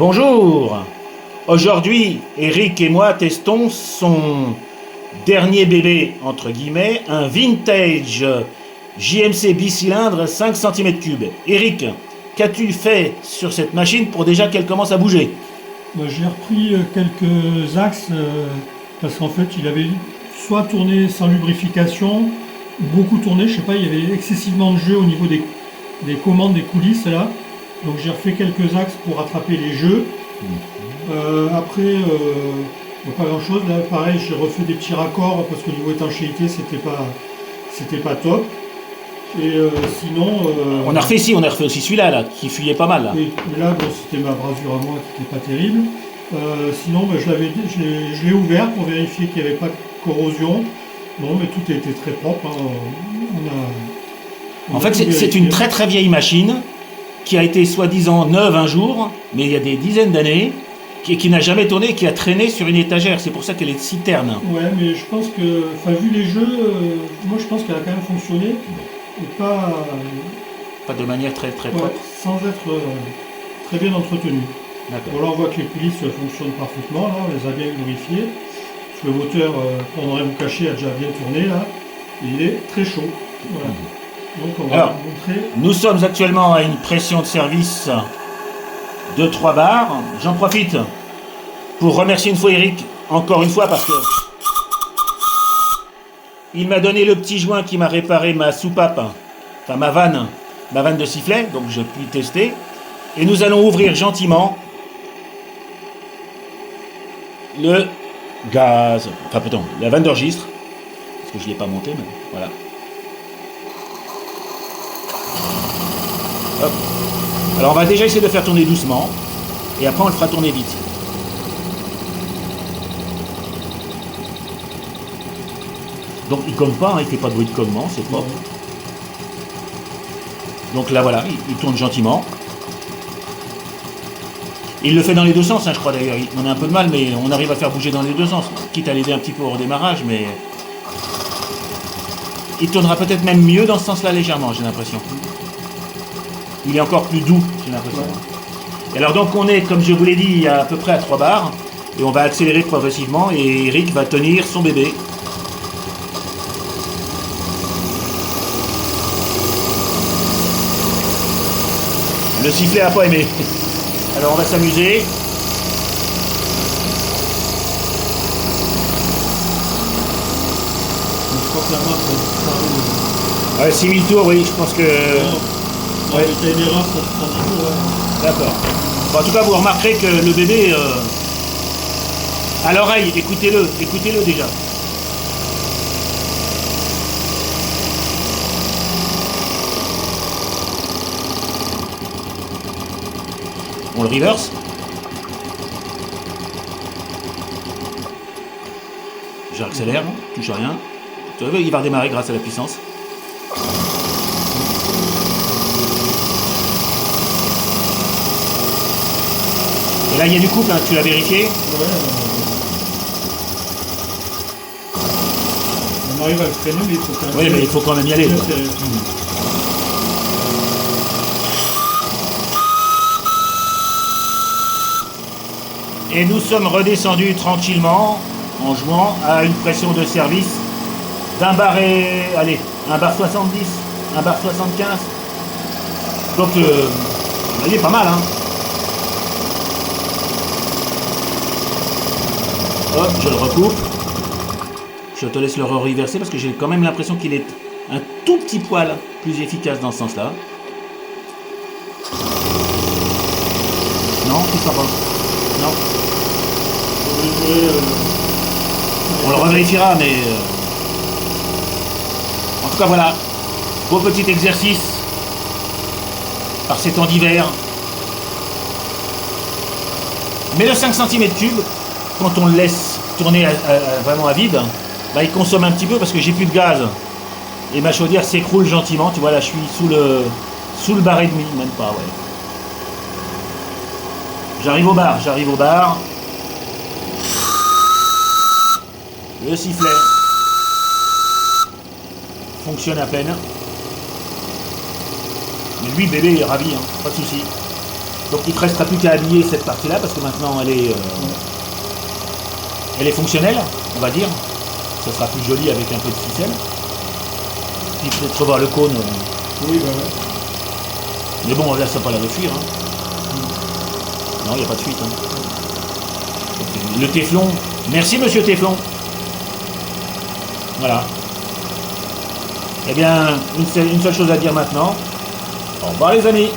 Bonjour. Aujourd'hui, Eric et moi testons son dernier bébé, entre guillemets, un vintage JMC bicylindre 5 cm3. Eric, qu'as-tu fait sur cette machine pour déjà qu'elle commence à bouger? J'ai repris quelques axes parce qu'en fait il avait soit tourné sans lubrification, ou beaucoup tourné, je sais pas, il y avait excessivement de jeu au niveau des commandes, des coulisses là. Donc j'ai refait quelques axes pour rattraper les jeux. Après, pas grand chose. Là pareil, j'ai refait des petits raccords parce qu'au niveau étanchéité c'était pas top. Et sinon. On a refait aussi celui-là, là, qui fuyait pas mal. Là. Oui, là, bon, c'était ma brasure à moi qui n'était pas terrible. Sinon, je l'ai ouvert pour vérifier qu'il n'y avait pas de corrosion. Non, mais tout était très propre. Hein. En fait, c'est une très très vieille machine qui a été soi-disant neuve un jour, mais il y a des dizaines d'années, qui n'a jamais tourné, qui a traîné sur une étagère. C'est pour ça qu'elle est si terne. Ouais, mais je pense que, enfin, vu les jeux, moi je pense qu'elle a quand même fonctionné. Et pas de manière très très propre. Sans être très bien entretenue. D'accord. Bon, là on voit que les coulisses fonctionnent parfaitement, là, on les a bien lubrifiées. Le moteur, on aurait vous caché, a déjà bien tourné là. Et il est très chaud. Voilà. Donc on va vous montrer. Nous sommes actuellement à une pression de service de 3 bars. J'en profite pour remercier une fois Eric, encore une fois, parce que il m'a donné le petit joint qui m'a réparé ma soupape, enfin ma vanne de sifflet, donc je puis tester. Et nous allons ouvrir gentiment le gaz, enfin pardon, la vanne de registre, parce que je ne l'ai pas montée, mais voilà. Hop. Alors on va déjà essayer de faire tourner doucement, et après on le fera tourner vite. Donc il cogne pas, hein, il fait pas de bruit de cognement, c'est propre. Donc là voilà, il tourne gentiment. Il le fait dans les deux sens, hein, je crois d'ailleurs. On a un peu de mal, mais on arrive à faire bouger dans les deux sens. Quitte à l'aider un petit peu au redémarrage, mais il tournera peut-être même mieux dans ce sens-là légèrement, j'ai l'impression. Il est encore plus doux, j'ai l'impression. Et alors donc on est, comme je vous l'ai dit, à peu près à 3 bars, et on va accélérer progressivement, et Eric va tenir son bébé. Le sifflet a pas aimé. Alors on va s'amuser. Je crois que la marque va Ouais, 6000 tours, oui, je pense que... Ouais, c'est une erreur pour 30 tours. Ouais. D'accord. Bon, en tout cas, vous remarquerez que le bébé... à l'oreille, écoutez-le déjà. On le reverse. J'accélère, touche à rien. Il va redémarrer grâce à la puissance. Et là, il y a du couple, hein, tu l'as vérifié? Ouais. On arrive à le freiner, mais il faut quand même... Oui, mais il faut quand même y aller. Et nous sommes redescendus tranquillement en jouant à une pression de service d'un bar et... allez, 1 bar 70, 1 bar 75. Donc, il est pas mal, hein. Hop, je le recoupe. Je te laisse le reverser parce que j'ai quand même l'impression qu'il est un tout petit poil plus efficace dans ce sens-là. Non, tout ça pas. Non. On le revérifiera, mais... En tout cas, voilà. Beau petit exercice par ces temps d'hiver. Mais le 5 cm3, quand on le laisse tourner vraiment à vide, bah, il consomme un petit peu parce que j'ai plus de gaz. Et ma chaudière s'écroule gentiment. Tu vois, là, je suis sous le bar et demi, même pas, ouais. J'arrive au bar. Le sifflet fonctionne à peine. Mais lui, bébé, est ravi, hein, pas de souci. Donc il ne te restera plus qu'à habiller cette partie-là parce que maintenant elle est fonctionnelle, on va dire. Ça sera plus joli avec un peu de ficelle. Puis peut-être revoir le cône. Oui, bah ouais. Mais bon, là, ça n'a pas l'air de fuir. Hein. Non, il n'y a pas de fuite. Hein. Le téflon. Merci, monsieur Téflon. Voilà. Eh bien, une seule chose à dire maintenant. Au revoir, les amis.